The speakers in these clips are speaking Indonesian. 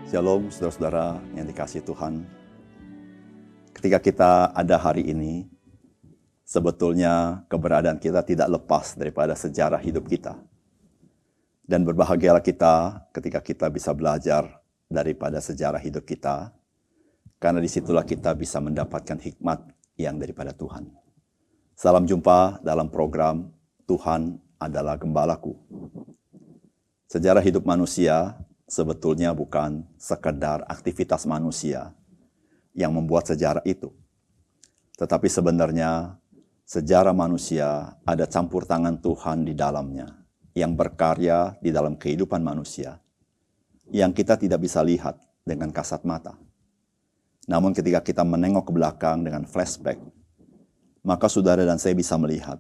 Shalom saudara-saudara yang dikasihi Tuhan. Ketika kita ada hari ini, sebetulnya keberadaan kita tidak lepas daripada sejarah hidup kita. Dan berbahagialah kita ketika kita bisa belajar daripada sejarah hidup kita, karena disitulah kita bisa mendapatkan hikmat yang daripada Tuhan. Salam jumpa dalam program Tuhan adalah Gembalaku. Sejarah hidup manusia sebetulnya bukan sekedar aktivitas manusia yang membuat sejarah itu. Tetapi sebenarnya sejarah manusia ada campur tangan Tuhan di dalamnya yang berkarya di dalam kehidupan manusia yang kita tidak bisa lihat dengan kasat mata. Namun ketika kita menengok ke belakang dengan flashback, maka saudara dan saya bisa melihat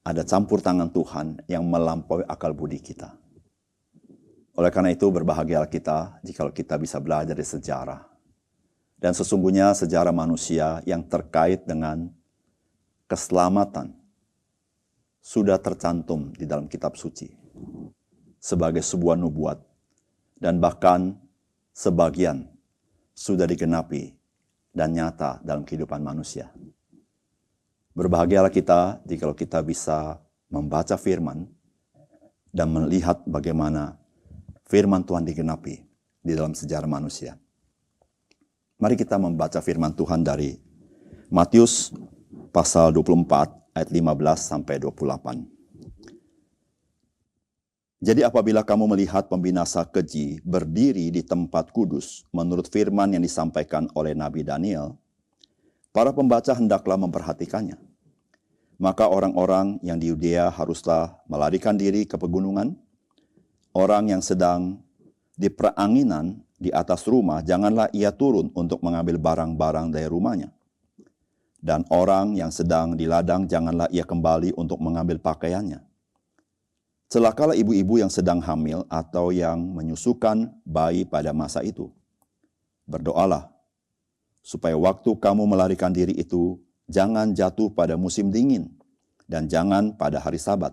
ada campur tangan Tuhan yang melampaui akal budi kita. Oleh karena itu berbahagialah kita jika kita bisa belajar dari sejarah. Dan sesungguhnya sejarah manusia yang terkait dengan keselamatan sudah tercantum di dalam kitab suci sebagai sebuah nubuat. Dan bahkan sebagian sudah digenapi dan nyata dalam kehidupan manusia. Berbahagialah kita jika kita bisa membaca firman dan melihat bagaimana firman Tuhan digenapi di dalam sejarah manusia. Mari kita membaca firman Tuhan dari Matius pasal 24 ayat 15 sampai 28. Jadi apabila kamu melihat pembinasa keji berdiri di tempat kudus menurut firman yang disampaikan oleh Nabi Daniel, para pembaca hendaklah memperhatikannya. Maka orang-orang yang di Yudea haruslah melarikan diri ke pegunungan. Orang yang sedang di peranginan di atas rumah, janganlah ia turun untuk mengambil barang-barang dari rumahnya. Dan orang yang sedang di ladang, janganlah ia kembali untuk mengambil pakaiannya. Celakalah ibu-ibu yang sedang hamil atau yang menyusukan bayi pada masa itu. Berdoalah, supaya waktu kamu melarikan diri itu, jangan jatuh pada musim dingin, dan jangan pada hari Sabat.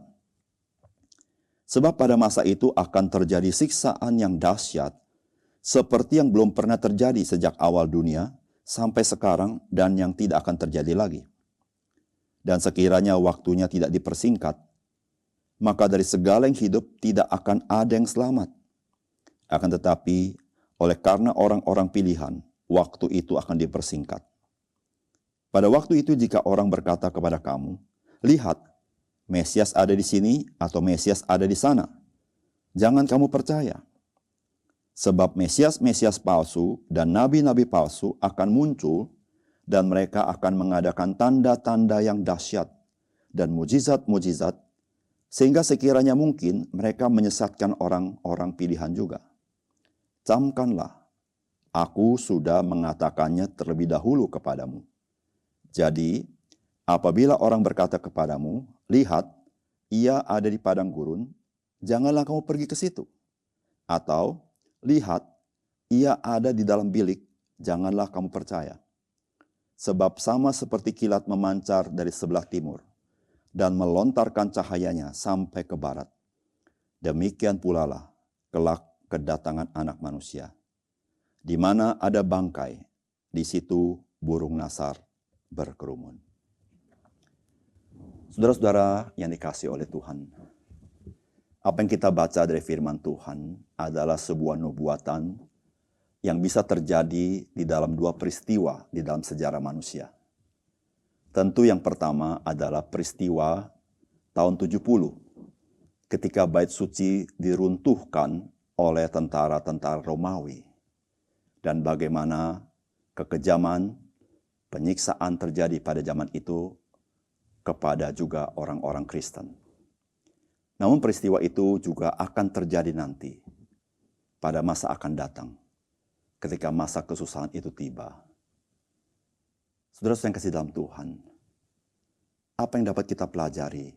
Sebab pada masa itu akan terjadi siksaan yang dahsyat, seperti yang belum pernah terjadi sejak awal dunia sampai sekarang dan yang tidak akan terjadi lagi. Dan sekiranya waktunya tidak dipersingkat, maka dari segala yang hidup tidak akan ada yang selamat. Akan tetapi, oleh karena orang-orang pilihan, waktu itu akan dipersingkat. Pada waktu itu jika orang berkata kepada kamu, lihat, Mesias ada di sini atau Mesias ada di sana, jangan kamu percaya. Sebab Mesias-Mesias palsu dan nabi-nabi palsu akan muncul dan mereka akan mengadakan tanda-tanda yang dahsyat dan mujizat-mujizat sehingga sekiranya mungkin mereka menyesatkan orang-orang pilihan juga. Camkanlah, aku sudah mengatakannya terlebih dahulu kepadamu. Jadi, apabila orang berkata kepadamu, lihat, ia ada di padang gurun, janganlah kamu pergi ke situ. Atau, lihat, ia ada di dalam bilik, janganlah kamu percaya. Sebab sama seperti kilat memancar dari sebelah timur, dan melontarkan cahayanya sampai ke barat. Demikian pula lah kelak kedatangan anak manusia. Di mana ada bangkai, di situ burung nasar berkerumun. Saudara-saudara yang dikasihi oleh Tuhan, apa yang kita baca dari firman Tuhan adalah sebuah nubuatan yang bisa terjadi di dalam dua peristiwa di dalam sejarah manusia. Tentu yang pertama adalah peristiwa tahun 70 ketika bait suci diruntuhkan oleh tentara-tentara Romawi dan bagaimana kekejaman, penyiksaan terjadi pada zaman itu kepada juga orang-orang Kristen. Namun peristiwa itu juga akan terjadi nanti pada masa akan datang ketika masa kesusahan itu tiba. Saudara yang kasih dalam Tuhan, apa yang dapat kita pelajari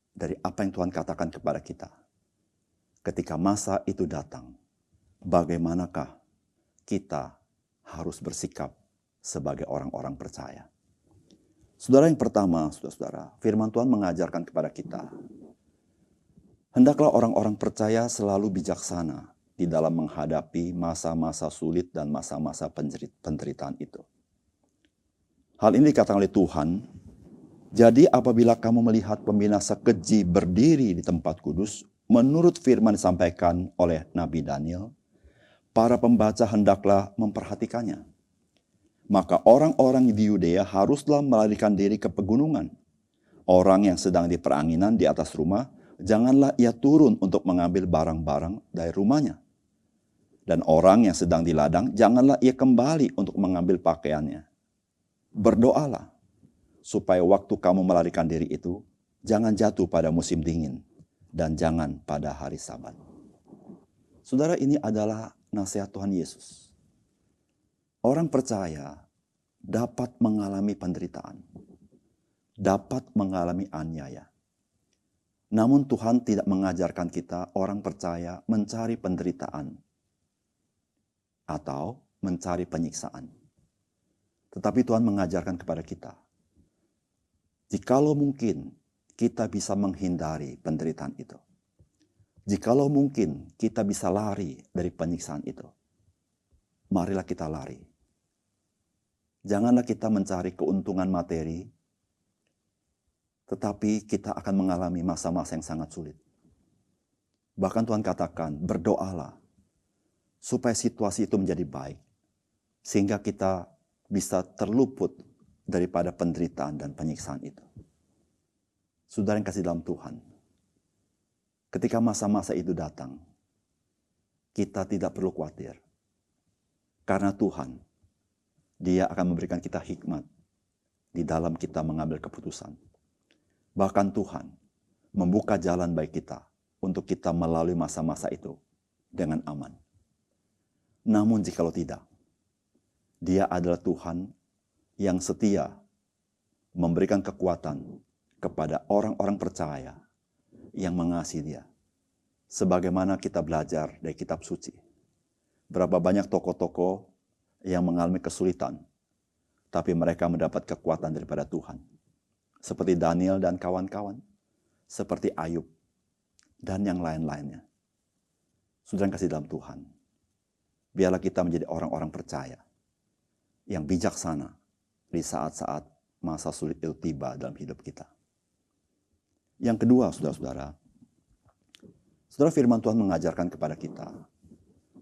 dari apa yang Tuhan katakan kepada kita? Ketika masa itu datang, bagaimanakah kita harus bersikap sebagai orang-orang percaya? Saudara yang pertama, saudara-saudara, firman Tuhan mengajarkan kepada kita, hendaklah orang-orang percaya selalu bijaksana di di dalam menghadapi masa-masa sulit dan masa-masa penderitaan itu. Hal ini dikatakan oleh Tuhan, jadi apabila kamu melihat pembinasa keji berdiri di tempat kudus, menurut firman disampaikan oleh Nabi Daniel, para pembaca hendaklah memperhatikannya. Maka orang-orang di Yudea haruslah melarikan diri ke pegunungan. Orang yang sedang di peranginan di atas rumah, janganlah ia turun untuk mengambil barang-barang dari rumahnya. Dan orang yang sedang di ladang, janganlah ia kembali untuk mengambil pakaiannya. Berdoalah, supaya waktu kamu melarikan diri itu, jangan jatuh pada musim dingin, dan jangan pada hari Sabat. Saudara, ini adalah nasihat Tuhan Yesus. Orang percaya dapat mengalami penderitaan, dapat mengalami aniaya. Namun Tuhan tidak mengajarkan kita orang percaya mencari penderitaan atau mencari penyiksaan. Tetapi Tuhan mengajarkan kepada kita, jikalau mungkin kita bisa menghindari penderitaan itu, jikalau mungkin kita bisa lari dari penyiksaan itu, marilah kita lari. Janganlah kita mencari keuntungan materi, tetapi kita akan mengalami masa-masa yang sangat sulit. Bahkan Tuhan katakan, berdoalah supaya situasi itu menjadi baik, sehingga kita bisa terluput daripada penderitaan dan penyiksaan itu. Saudara yang kasih dalam Tuhan, ketika masa-masa itu datang, kita tidak perlu khawatir. Karena Tuhan, Dia akan memberikan kita hikmat di dalam kita mengambil keputusan. Bahkan Tuhan membuka jalan bagi kita untuk kita melalui masa-masa itu dengan aman. Namun jikalau tidak, Dia adalah Tuhan yang setia memberikan kekuatan kepada orang-orang percaya yang mengasihi Dia. Sebagaimana kita belajar dari kitab suci. Berapa banyak tokoh-tokoh yang mengalami kesulitan, tapi mereka mendapat kekuatan daripada Tuhan. Seperti Daniel dan kawan-kawan, seperti Ayub, dan yang lain-lainnya. Saudara yang kasih dalam Tuhan, biarlah kita menjadi orang-orang percaya, yang bijaksana di saat-saat masa sulit itu tiba dalam hidup kita. Yang kedua, saudara-saudara, firman Tuhan mengajarkan kepada kita,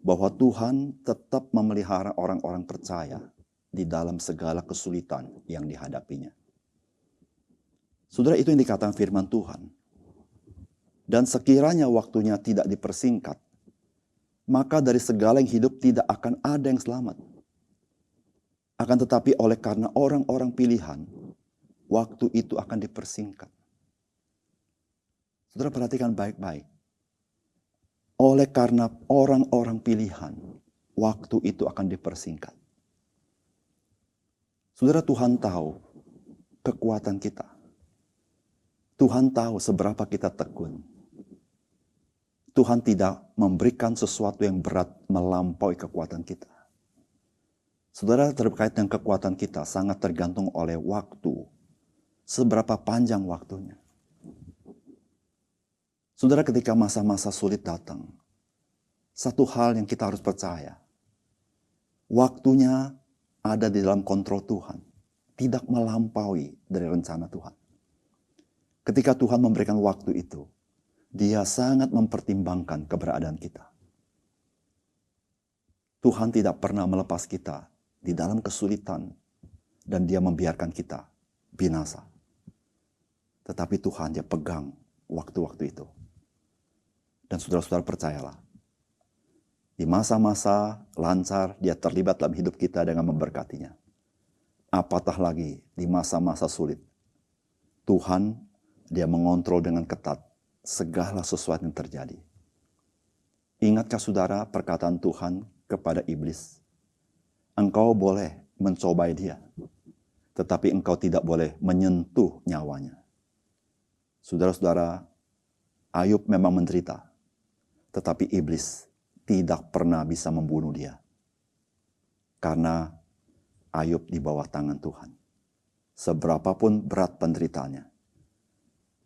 bahwa Tuhan tetap memelihara orang-orang percaya di dalam segala kesulitan yang dihadapinya. Saudara, itu yang dikatakan firman Tuhan. Dan sekiranya waktunya tidak dipersingkat, maka dari segala yang hidup tidak akan ada yang selamat. Akan tetapi oleh karena orang-orang pilihan, waktu itu akan dipersingkat. Saudara perhatikan baik-baik. Oleh karena orang-orang pilihan, waktu itu akan dipersingkat. Saudara, Tuhan tahu kekuatan kita. Tuhan tahu seberapa kita tekun. Tuhan tidak memberikan sesuatu yang berat melampaui kekuatan kita. Saudara, terkait dengan kekuatan kita sangat tergantung oleh waktu. Seberapa panjang waktunya. Saudara, ketika masa-masa sulit datang, satu hal yang kita harus percaya, waktunya ada di dalam kontrol Tuhan, tidak melampaui dari rencana Tuhan. Ketika Tuhan memberikan waktu itu, Dia sangat mempertimbangkan keberadaan kita. Tuhan tidak pernah melepas kita di dalam kesulitan, dan Dia membiarkan kita binasa. Tetapi Tuhan Dia pegang waktu-waktu itu. Dan saudara-saudara percayalah, di masa-masa lancar Dia terlibat dalam hidup kita dengan memberkatinya. Apatah lagi di masa-masa sulit, Tuhan Dia mengontrol dengan ketat segala sesuatu yang terjadi. Ingatkah saudara perkataan Tuhan kepada iblis? Engkau boleh mencobai dia, tetapi engkau tidak boleh menyentuh nyawanya. Saudara-saudara, Ayub memang menderita, tetapi iblis tidak pernah bisa membunuh dia. Karena Ayub di bawah tangan Tuhan. Seberapapun berat penderitaannya,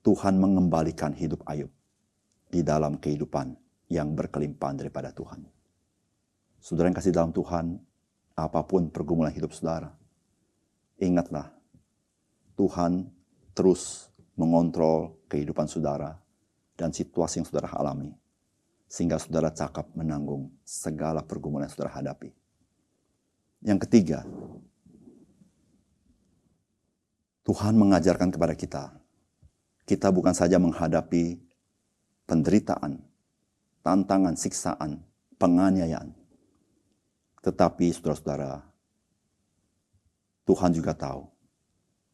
Tuhan mengembalikan hidup Ayub di dalam kehidupan yang berkelimpahan daripada Tuhan. Saudara yang kasih dalam Tuhan, apapun pergumulan hidup saudara, ingatlah Tuhan terus mengontrol kehidupan saudara dan situasi yang saudara alami, sehingga saudara cakap menanggung segala pergumulan yang saudara hadapi. Yang ketiga, Tuhan mengajarkan kepada kita bukan saja menghadapi penderitaan, tantangan, siksaan, penganiayaan, tetapi saudara-saudara, Tuhan juga tahu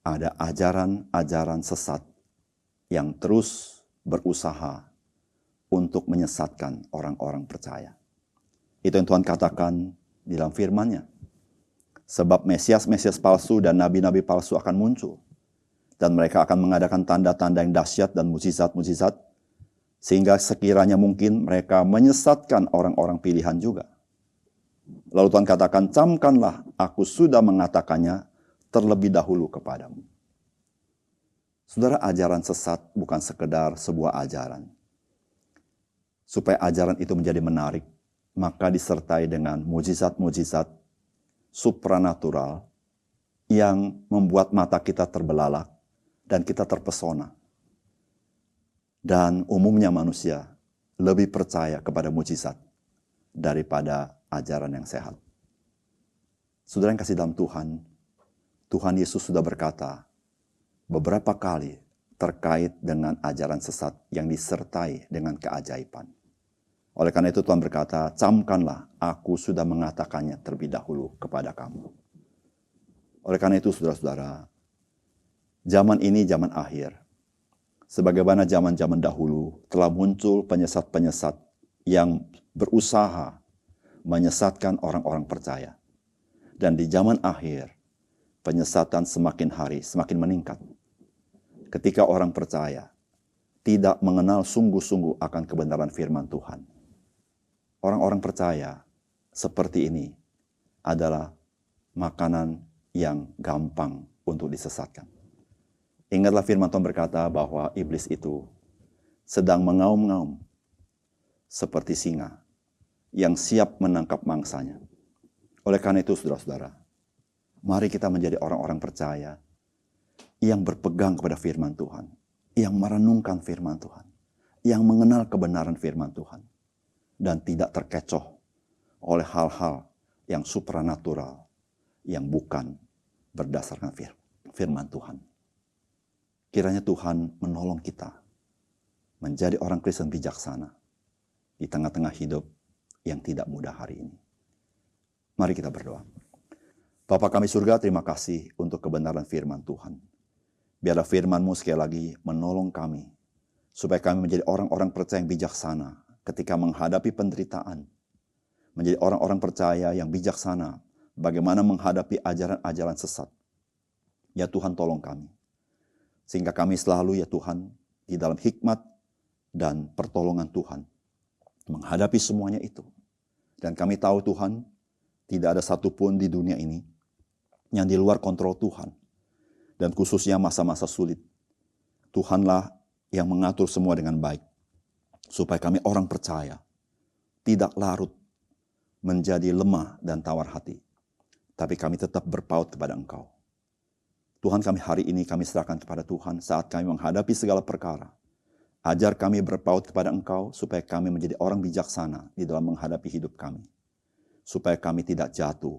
ada ajaran-ajaran sesat yang terus berusaha untuk menyesatkan orang-orang percaya. Itu yang Tuhan katakan di dalam firman-Nya. Sebab Mesias-Mesias palsu dan nabi-nabi palsu akan muncul. Dan mereka akan mengadakan tanda-tanda yang dahsyat dan mukjizat-mukjizat, sehingga sekiranya mungkin mereka menyesatkan orang-orang pilihan juga. Lalu Tuhan katakan, camkanlah, aku sudah mengatakannya terlebih dahulu kepadamu. Saudara, ajaran sesat bukan sekedar sebuah ajaran. Supaya ajaran itu menjadi menarik, maka disertai dengan mukjizat-mukjizat supranatural yang membuat mata kita terbelalak dan kita terpesona. Dan umumnya manusia lebih percaya kepada mukjizat daripada ajaran yang sehat. Saudara yang kasih dalam Tuhan, Tuhan Yesus sudah berkata beberapa kali terkait dengan ajaran sesat yang disertai dengan keajaiban. Oleh karena itu Tuhan berkata, camkanlah, aku sudah mengatakannya terlebih dahulu kepada kamu. Oleh karena itu saudara-saudara, zaman ini zaman akhir. Sebagaimana zaman-zaman dahulu telah muncul penyesat-penyesat yang berusaha menyesatkan orang-orang percaya. Dan di zaman akhir, penyesatan semakin hari semakin meningkat. Ketika orang percaya tidak mengenal sungguh-sungguh akan kebenaran firman Tuhan. Orang-orang percaya seperti ini adalah makanan yang gampang untuk disesatkan. Ingatlah firman Tuhan berkata bahwa iblis itu sedang mengaum-ngaum seperti singa yang siap menangkap mangsanya. Oleh karena itu saudara-saudara, mari kita menjadi orang-orang percaya yang berpegang kepada firman Tuhan, yang merenungkan firman Tuhan, yang mengenal kebenaran firman Tuhan, dan tidak terkecoh oleh hal-hal yang supranatural, yang bukan berdasarkan firman Tuhan. Kiranya Tuhan menolong kita menjadi orang Kristen bijaksana di tengah-tengah hidup yang tidak mudah hari ini. Mari kita berdoa. Bapa kami surga, terima kasih untuk kebenaran firman Tuhan. Biarlah firman-Mu sekali lagi menolong kami, supaya kami menjadi orang-orang percaya yang bijaksana ketika menghadapi penderitaan. Menjadi orang-orang percaya yang bijaksana bagaimana menghadapi ajaran-ajaran sesat. Ya Tuhan, tolong kami. Sehingga kami selalu ya Tuhan, di dalam hikmat dan pertolongan Tuhan, menghadapi semuanya itu. Dan kami tahu Tuhan, tidak ada satupun di dunia ini yang di luar kontrol Tuhan. Dan khususnya masa-masa sulit, Tuhanlah yang mengatur semua dengan baik. Supaya kami orang percaya, tidak larut menjadi lemah dan tawar hati. Tapi kami tetap berpaut kepada Engkau. Tuhan, kami hari ini kami serahkan kepada Tuhan saat kami menghadapi segala perkara. Ajar kami berpaut kepada Engkau supaya kami menjadi orang bijaksana di dalam menghadapi hidup kami. Supaya kami tidak jatuh,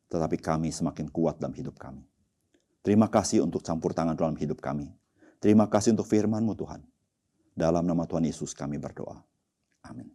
tetapi kami semakin kuat dalam hidup kami. Terima kasih untuk campur tangan dalam hidup kami. Terima kasih untuk firman-Mu Tuhan. Dalam nama Tuhan Yesus kami berdoa. Amin.